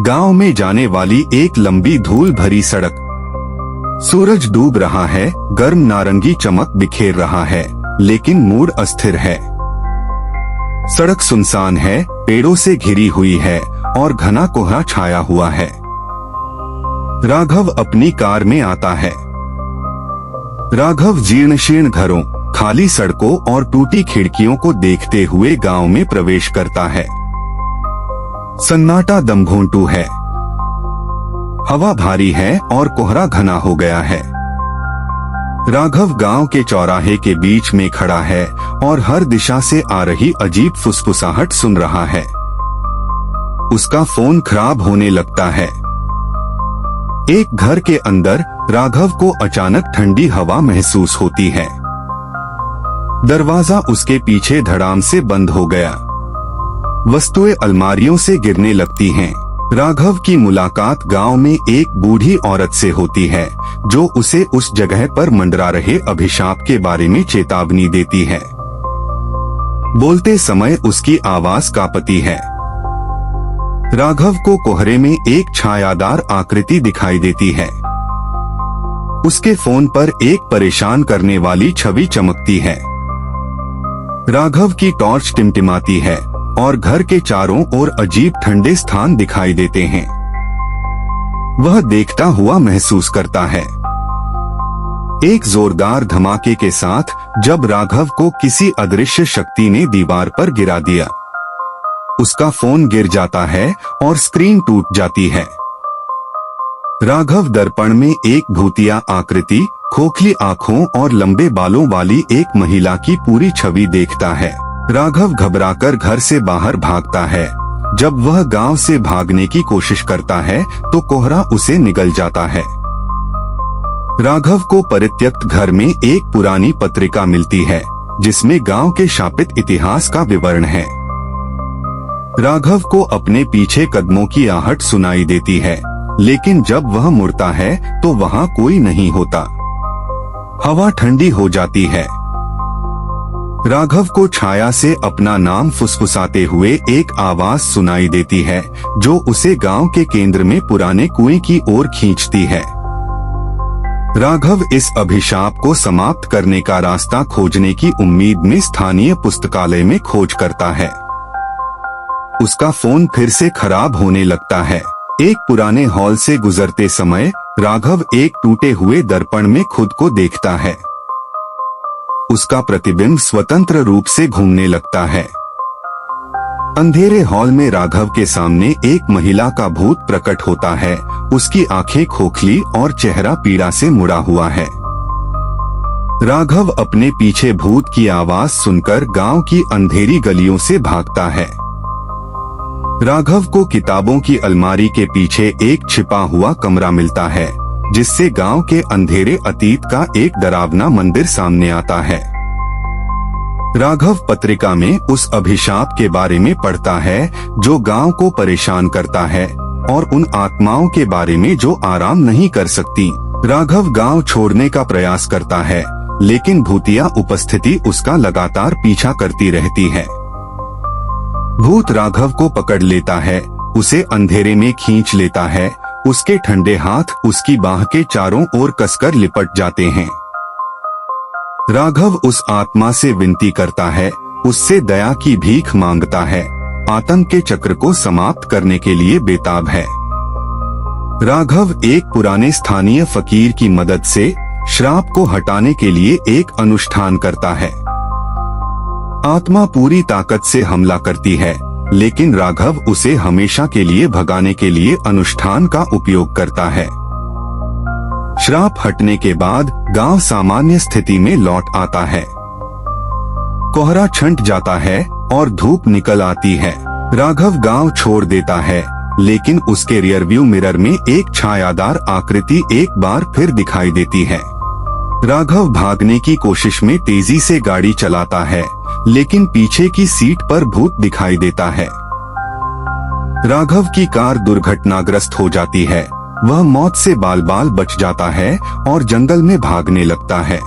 गांव में जाने वाली एक लंबी धूल भरी सड़क। सूरज डूब रहा है, गर्म नारंगी चमक बिखेर रहा है, लेकिन मूड अस्थिर है। सड़क सुनसान है, पेड़ों से घिरी हुई है और घना कोहरा छाया हुआ है। राघव अपनी कार में आता है। राघव जीर्ण-शीर्ण घरों, खाली सड़कों और टूटी खिड़कियों को देखते हुए गांव में प्रवेश करता है। सन्नाटा दमघोंटू है। हवा भारी है और कोहरा घना हो गया है। राघव गांव के चौराहे के बीच में खड़ा है और हर दिशा से आ रही अजीब फुसफुसाहट सुन रहा है। उसका फोन खराब होने लगता है। एक घर के अंदर राघव को अचानक ठंडी हवा महसूस होती है। दरवाजा उसके पीछे धड़ाम से बंद हो गया। वस्तुएं अलमारियों से गिरने लगती हैं। राघव की मुलाकात गांव में एक बूढ़ी औरत से होती है, जो उसे उस जगह पर मंडरा रहे अभिशाप के बारे में चेतावनी देती है। बोलते समय उसकी आवाज कांपती है। राघव को कोहरे में एक छायादार आकृति दिखाई देती है। उसके फोन पर एक परेशान करने वाली छवि चमकती है। राघव की टॉर्च टिमटिमाती है और घर के चारों ओर अजीब ठंडे स्थान दिखाई देते हैं। वह देखता हुआ महसूस करता है। एक जोरदार धमाके के साथ जब राघव को किसी अदृश्य शक्ति ने दीवार पर गिरा दिया, उसका फोन गिर जाता है और स्क्रीन टूट जाती है। राघव दर्पण में एक भूतिया आकृति, खोखली आंखों और लंबे बालों वाली एक महिला की पूरी छवि देखता है। राघव घबराकर घर से बाहर भागता है। जब वह गांव से भागने की कोशिश करता है तो कोहरा उसे निगल जाता है। राघव को परित्यक्त घर में एक पुरानी पत्रिका मिलती है, जिसमें गांव के शापित इतिहास का विवरण है। राघव को अपने पीछे कदमों की आहट सुनाई देती है, लेकिन जब वह मुड़ता है तो वहां कोई नहीं होता। हवा ठंडी हो जाती है। राघव को छाया से अपना नाम फुसफुसाते हुए एक आवाज सुनाई देती है, जो उसे गांव के केंद्र में पुराने कुएं की ओर खींचती है। राघव इस अभिशाप को समाप्त करने का रास्ता खोजने की उम्मीद में स्थानीय पुस्तकालय में खोज करता है। उसका फोन फिर से खराब होने लगता है। एक पुराने हॉल से गुजरते समय राघव एक टूटे हुए दर्पण में खुद को देखता है। उसका प्रतिबिंब स्वतंत्र रूप से घूमने लगता है। अंधेरे हॉल में राघव के सामने एक महिला का भूत प्रकट होता है। उसकी आंखें खोखली और चेहरा पीड़ा से मुड़ा हुआ है। राघव अपने पीछे भूत की आवाज सुनकर गांव की अंधेरी गलियों से भागता है। राघव को किताबों की अलमारी के पीछे एक छिपा हुआ कमरा मिलता है, जिससे गांव के अंधेरे अतीत का एक डरावना मंदिर सामने आता है। राघव पत्रिका में उस अभिशाप के बारे में पढ़ता है जो गांव को परेशान करता है, और उन आत्माओं के बारे में जो आराम नहीं कर सकती। राघव गांव छोड़ने का प्रयास करता है, लेकिन भूतिया उपस्थिति उसका लगातार पीछा करती रहती है। भूत राघव को पकड़ लेता है, उसे अंधेरे में खींच लेता है। उसके ठंडे हाथ उसकी बाह के चारों ओर कसकर लिपट जाते हैं। राघव उस आत्मा से विनती करता है, उससे दया की भीख मांगता है, आतंक के चक्र को समाप्त करने के लिए बेताब है। राघव एक पुराने स्थानीय फकीर की मदद से श्राप को हटाने के लिए एक अनुष्ठान करता है। आत्मा पूरी ताकत से हमला करती है, लेकिन राघव उसे हमेशा के लिए भगाने के लिए अनुष्ठान का उपयोग करता है। श्राप हटने के बाद गांव सामान्य स्थिति में लौट आता है। कोहरा छंट जाता है और धूप निकल आती है। राघव गांव छोड़ देता है, लेकिन उसके रियरव्यू मिरर में एक छायादार आकृति एक बार फिर दिखाई देती है। राघव भागने की कोशिश में तेजी से गाड़ी चलाता है, लेकिन पीछे की सीट पर भूत दिखाई देता है। राघव की कार दुर्घटनाग्रस्त हो जाती है। वह मौत से बाल बाल बच जाता है और जंगल में भागने लगता है।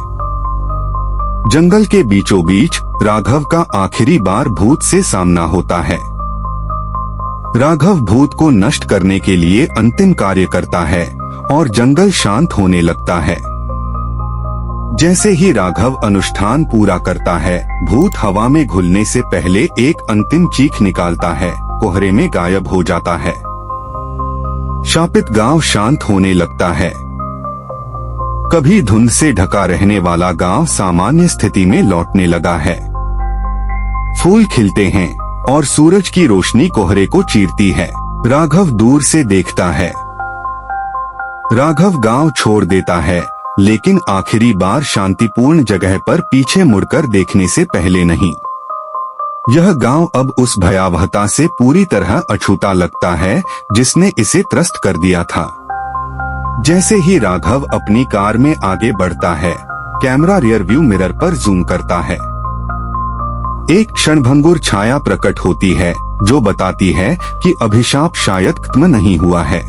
जंगल के बीचों बीच राघव का आखिरी बार भूत से सामना होता है। राघव भूत को नष्ट करने के लिए अंतिम कार्य करता है और जंगल शांत होने लगता है। जैसे ही राघव अनुष्ठान पूरा करता है, भूत हवा में घुलने से पहले एक अंतिम चीख निकालता है, कोहरे में गायब हो जाता है। शापित गांव शांत होने लगता है। कभी धुंध से ढका रहने वाला गांव सामान्य स्थिति में लौटने लगा है। फूल खिलते हैं और सूरज की रोशनी कोहरे को चीरती है। राघव दूर से देखता है। राघव गांव छोड़ देता है, लेकिन आखिरी बार शांतिपूर्ण जगह पर पीछे मुड़कर देखने से पहले नहीं। यह गांव अब उस भयावहता से पूरी तरह अछूता लगता है जिसने इसे त्रस्त कर दिया था। जैसे ही राघव अपनी कार में आगे बढ़ता है, कैमरा रियर व्यू मिरर पर जूम करता है। एक क्षणभंगुर छाया प्रकट होती है जो बताती है कि अभिशाप शायद खत्म नहीं हुआ है।